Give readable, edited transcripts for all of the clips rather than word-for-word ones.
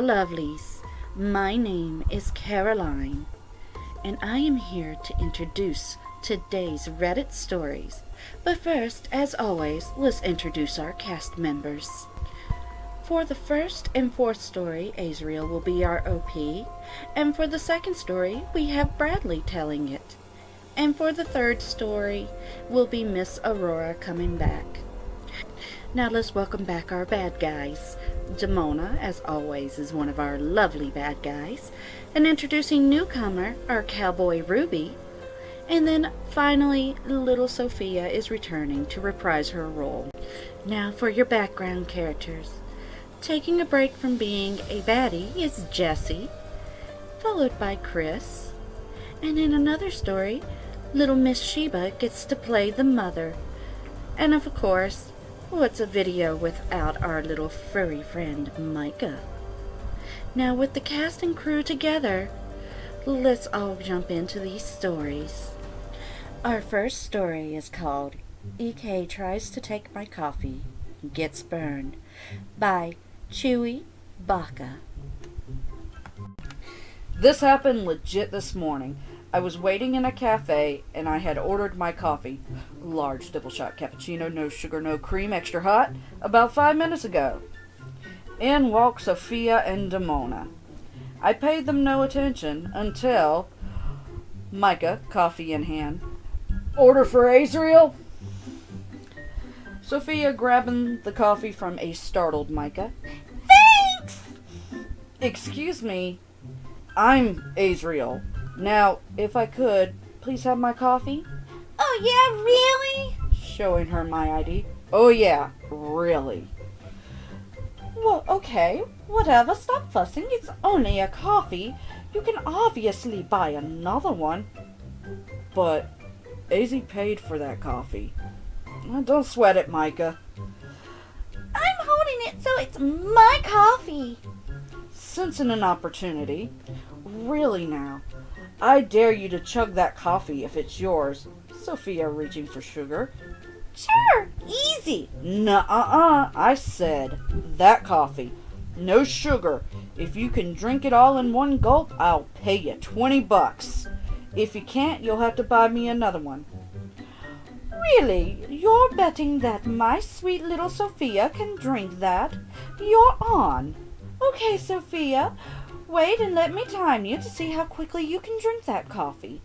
lovelies. My name is Caroline, and I am here to introduce today's Reddit stories. But first, as always, let's introduce our cast members. For the first and fourth story, Azriel will be our OP, and for the second story, we have Bradley telling it. And for the third story, will be Miss Aurora coming back. Now let's welcome back our bad guys. Damona, as always, is one of our lovely bad guys. And introducing newcomer, our cowboy Ruby. And then finally, little Sophia is returning to reprise her role. Now for your background characters. Taking a break from being a baddie is Jessie, followed by Chris. And in another story, little Miss Sheba gets to play the mother. And of course, what's a video without our little furry friend Micah? Now with the cast and crew together, let's all jump into these stories. Our first story is called EK Tries to Take My Coffee, Gets Burned by Chewy Baca. This happened legit this morning. I was waiting in a cafe and I had ordered my coffee, large double shot cappuccino, no sugar, no cream, extra hot, about 5 minutes ago. In walk Sophia and Damona. I paid them no attention until Micah, coffee in hand. Order for Azriel? Sophia grabbing the coffee from a startled Micah. Thanks! Excuse me, I'm Azriel. Now, if I could, please have my coffee? Oh yeah, really? Showing her my ID. Oh yeah, really. Well, okay, whatever, stop fussing. It's only a coffee. You can obviously buy another one. But Az paid for that coffee. Don't sweat it, Micah. I'm holding it so it's my coffee. Sensing an opportunity. Really now. I dare you to chug that coffee if it's yours. Sophia reaching for sugar. Sure, easy. Nuh-uh-uh, I said that coffee. No sugar. If you can drink it all in one gulp, I'll pay you $20. If you can't, you'll have to buy me another one. Really? You're betting that my sweet little Sophia can drink that? You're on. Okay, Sophia, wait and let me time you to see how quickly you can drink that coffee.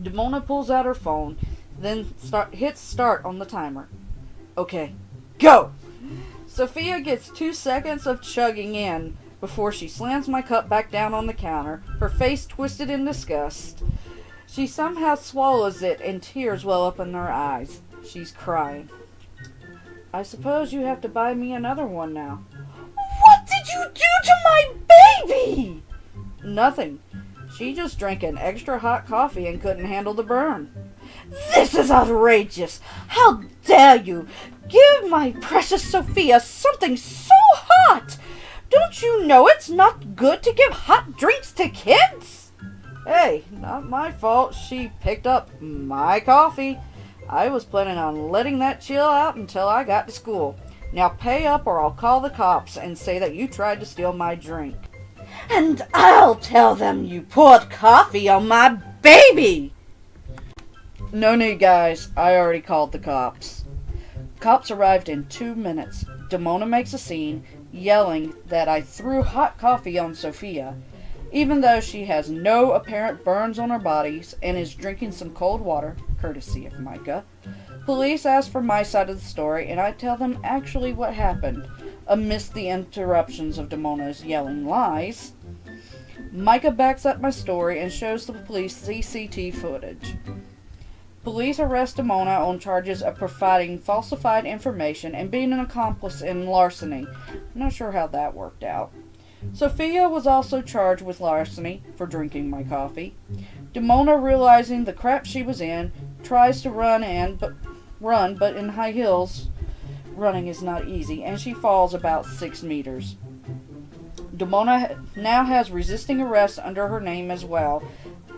Damona pulls out her phone, then hits start on the timer. Okay, go! Sophia gets 2 seconds of chugging in before she slams my cup back down on the counter, her face twisted in disgust. She somehow swallows it and tears well up in her eyes. She's crying. I suppose you have to buy me another one now. What did you do to my baby? Nothing. She just drank an extra hot coffee and couldn't handle the burn. This is outrageous. How dare you give my precious Sophia something so hot? Don't you know it's not good to give hot drinks to kids? Hey, not my fault. She picked up my coffee. I was planning on letting that chill out until I got to school. Now pay up or I'll call the cops and say that you tried to steal my drink. And I'll tell them you poured coffee on my baby! No need, guys. I already called the cops. Cops arrived in 2 minutes. Damona makes a scene, yelling that I threw hot coffee on Sophia, even though she has no apparent burns on her bodies and is drinking some cold water, courtesy of Micah. Police ask for my side of the story, and I tell them actually what happened, amidst the interruptions of Damona's yelling lies. Micah backs up my story and shows the police CCTV footage. Police arrest Damona on charges of providing falsified information and being an accomplice in larceny. Not sure how that worked out. Sophia was also charged with larceny for drinking my coffee. Damona, realizing the crap she was in, tries to run, but in high heels, running is not easy, and she falls about 6 meters. Damona now has resisting arrest under her name as well,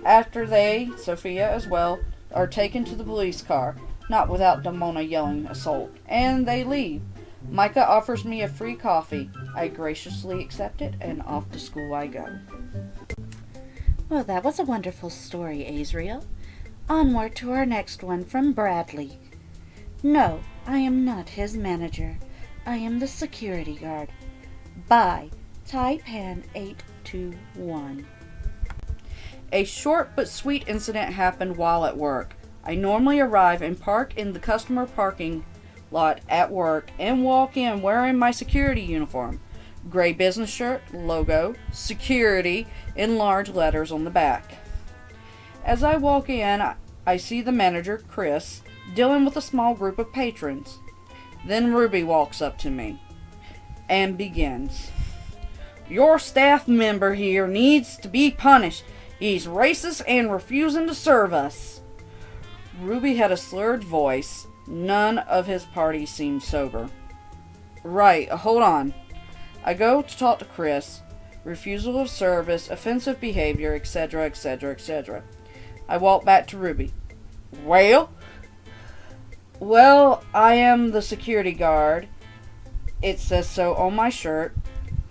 after they, Sophia as well, are taken to the police car, not without Damona yelling assault, and they leave. Micah offers me a free coffee. I graciously accept it, and off to school I go. Well, that was a wonderful story, Azriel. Onward to our next one from Bradley. No, I am not his manager. I am the security guard. By Taipan 821. A short but sweet incident happened while at work. I normally arrive and park in the customer parking lot at work and walk in wearing my security uniform. Gray business shirt, logo, security, in large letters on the back. As I walk in, I see the manager, Chris, dealing with a small group of patrons. Then Ruby walks up to me and begins. Your staff member here needs to be punished. He's racist and refusing to serve us. Ruby had a slurred voice. None of his party seemed sober. Right, hold on. I go to talk to Chris. Refusal of service, offensive behavior, etc., etc., etc. I walk back to Ruby. Well, I am the security guard. It says so on my shirt.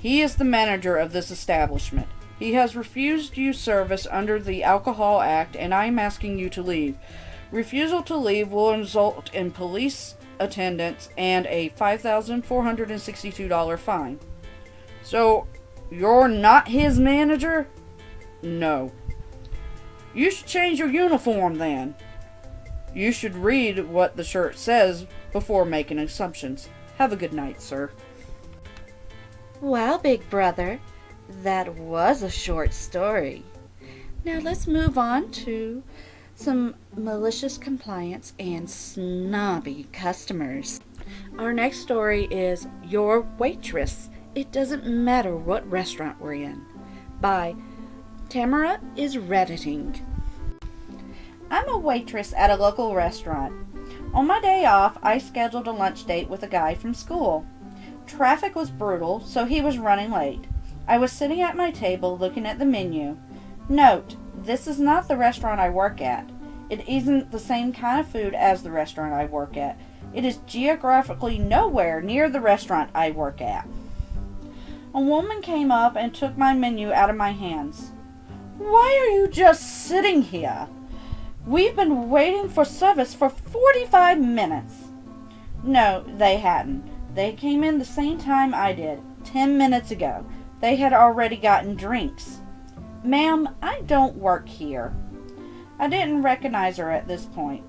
He is the manager of this establishment. He has refused you service under the Alcohol Act, and I am asking you to leave. Refusal to leave will result in police attendance and a $5,462 fine. So, you're not his manager? No. You should change your uniform then. You should read what the shirt says before making assumptions. Have a good night, sir. Well, big brother, that was a short story. Now let's move on to some malicious compliance and snobby customers. Our next story is Your Waitress. It doesn't matter what restaurant we're in. By Tamara is Redditing. I'm a waitress at a local restaurant. On my day off, I scheduled a lunch date with a guy from school. Traffic was brutal, so he was running late. I was sitting at my table looking at the menu. Note, this is not the restaurant I work at. It isn't the same kind of food as the restaurant I work at. It is geographically nowhere near the restaurant I work at. A woman came up and took my menu out of my hands. Why are you just sitting here? We've been waiting for service for 45 minutes. No, they hadn't. They came in the same time I did, 10 minutes ago. They had already gotten drinks. Ma'am, I don't work here. I didn't recognize her at this point.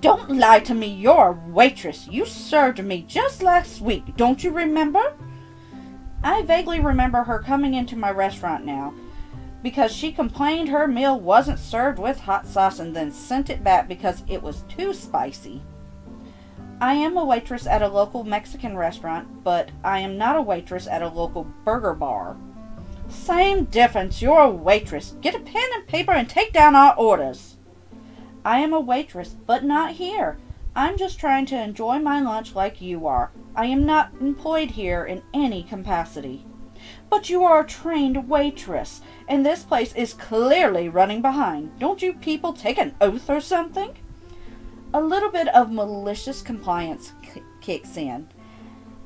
Don't lie to me, you're a waitress. You served me just last week, don't you remember? I vaguely remember her coming into my restaurant now, because she complained her meal wasn't served with hot sauce and then sent it back because it was too spicy. I am a waitress at a local Mexican restaurant, but I am not a waitress at a local burger bar. Same difference, you're a waitress. Get a pen and paper and take down our orders. I am a waitress, but not here. I'm just trying to enjoy my lunch like you are. I am not employed here in any capacity. But you are a trained waitress, and this place is clearly running behind. Don't you people take an oath or something? A little bit of malicious compliance kicks in,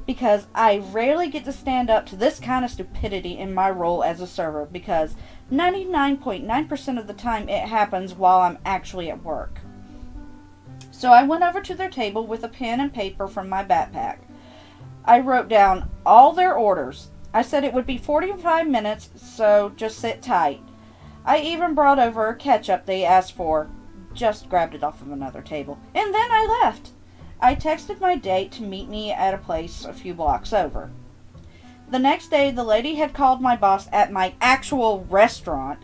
because I rarely get to stand up to this kind of stupidity in my role as a server, because 99.9% of the time it happens while I'm actually at work. So I went over to their table with a pen and paper from my backpack. I wrote down all their orders. I said it would be 45 minutes, so just sit tight. I even brought over ketchup they asked for. Just grabbed it off of another table. And then I left. I texted my date to meet me at a place a few blocks over. The next day, the lady had called my boss at my actual restaurant,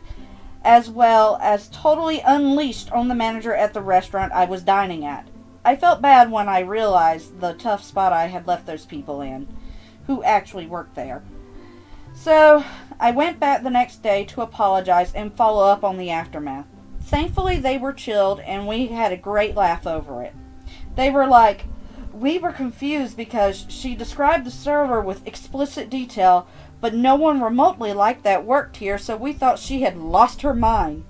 as well as totally unleashed on the manager at the restaurant I was dining at. I felt bad when I realized the tough spot I had left those people in, who actually worked there. So, I went back the next day to apologize and follow up on the aftermath. Thankfully, they were chilled and we had a great laugh over it. They were like, we were confused because she described the server with explicit detail, but no one remotely like that worked here, so we thought she had lost her mind.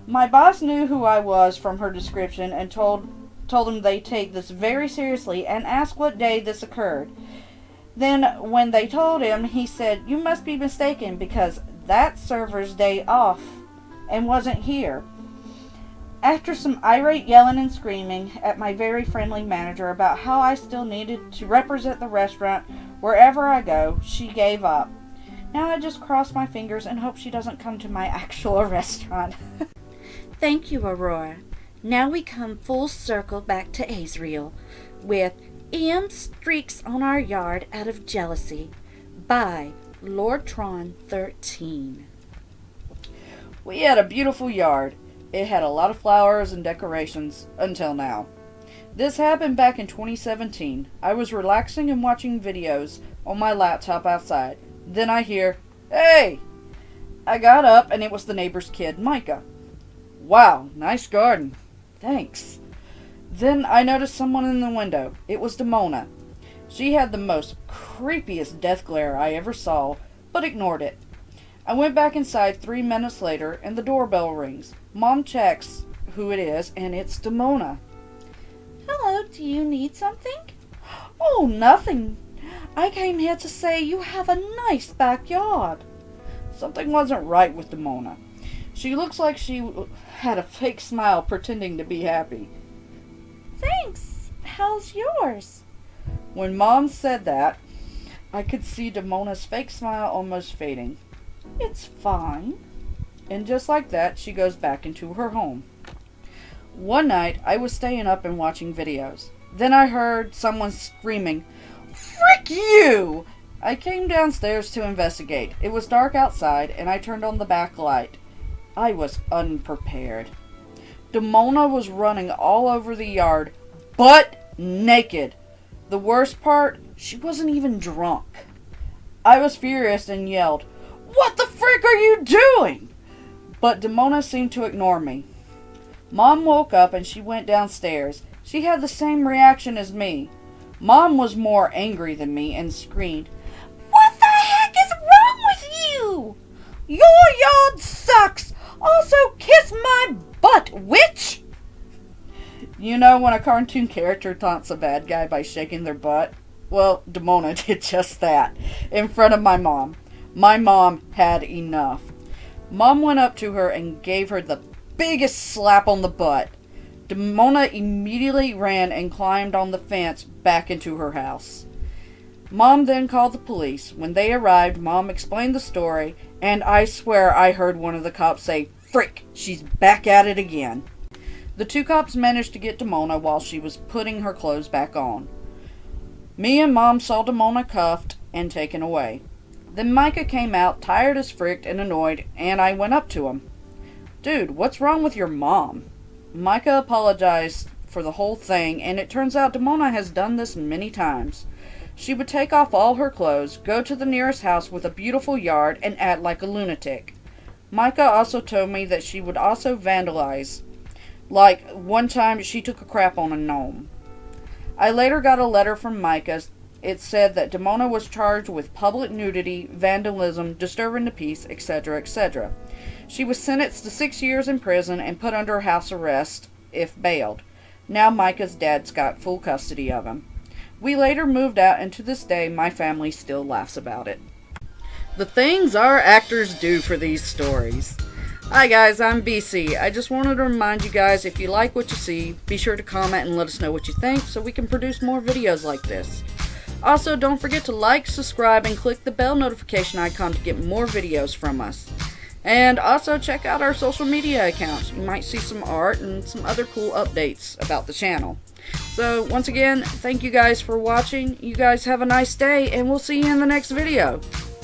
My boss knew who I was from her description and told them they take this very seriously and asked what day this occurred. Then when they told him, he said, "You must be mistaken because that's server's day off and wasn't here." After some irate yelling and screaming at my very friendly manager about how I still needed to represent the restaurant wherever I go, she gave up. Now I just cross my fingers and hope she doesn't come to my actual restaurant. Thank you, Aurora. Now we come full circle back to Azrael with "Em Streaks on Our Yard Out of Jealousy" by Lord Tron 13. We had a beautiful yard. It had a lot of flowers and decorations, until now. This happened back in 2017. I was relaxing and watching videos on my laptop outside. Then I hear, "Hey!" I got up and it was the neighbor's kid, Micah. "Wow, nice garden. Thanks." Then I noticed someone in the window. It was Damona. She had the most creepiest death glare I ever saw, but ignored it. I went back inside 3 minutes later and the doorbell rings. Mom checks who it is and it's Damona. "Hello, do you need something?" "Oh, nothing. I came here to say you have a nice backyard." Something wasn't right with Damona. She looks like she had a fake smile pretending to be happy. "Thanks. How's yours?" When Mom said that, I could see Damona's fake smile almost fading. "It's fine." And just like that, she goes back into her home. One night, I was staying up and watching videos. Then I heard someone screaming, "Frick you!" I came downstairs to investigate. It was dark outside, and I turned on the back light. I was unprepared. Damona was running all over the yard, butt naked. The worst part, she wasn't even drunk. I was furious and yelled, "What the frick are you doing?" But Damona seemed to ignore me. Mom woke up and she went downstairs. She had the same reaction as me. Mom was more angry than me and screamed, "What the heck is wrong with you? Your yard sucks! Also kiss my butt, witch!" You know when a cartoon character taunts a bad guy by shaking their butt? Well, Damona did just that, in front of my mom. My mom had enough. Mom went up to her and gave her the biggest slap on the butt. Damona immediately ran and climbed on the fence back into her house. Mom then called the police. When they arrived, Mom explained the story, and I swear I heard one of the cops say, "Frick, she's back at it again." The 2 cops managed to get Damona while she was putting her clothes back on. Me and Mom saw Damona cuffed and taken away. Then Micah came out, tired as frick and annoyed, and I went up to him. "Dude, what's wrong with your mom?" Micah apologized for the whole thing, and it turns out Damona has done this many times. She would take off all her clothes, go to the nearest house with a beautiful yard, and act like a lunatic. Micah also told me that she would also vandalize. Like, one time she took a crap on a gnome. I later got a letter from Micah. It said that Damona was charged with public nudity, vandalism, disturbing the peace, etc., etc. She was sentenced to 6 years in prison and put under house arrest if bailed. Now Micah's dad's got full custody of him. We later moved out, and to this day my family still laughs about it. The things our actors do for these stories. Hi guys, I'm BC. I just wanted to remind you guys, if you like what you see, be sure to comment and let us know what you think so we can produce more videos like this. Also, don't forget to like, subscribe, and click the bell notification icon to get more videos from us. And also check out our social media accounts. You might see some art and some other cool updates about the channel. So, once again, thank you guys for watching. You guys have a nice day, and we'll see you in the next video.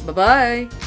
Bye-bye.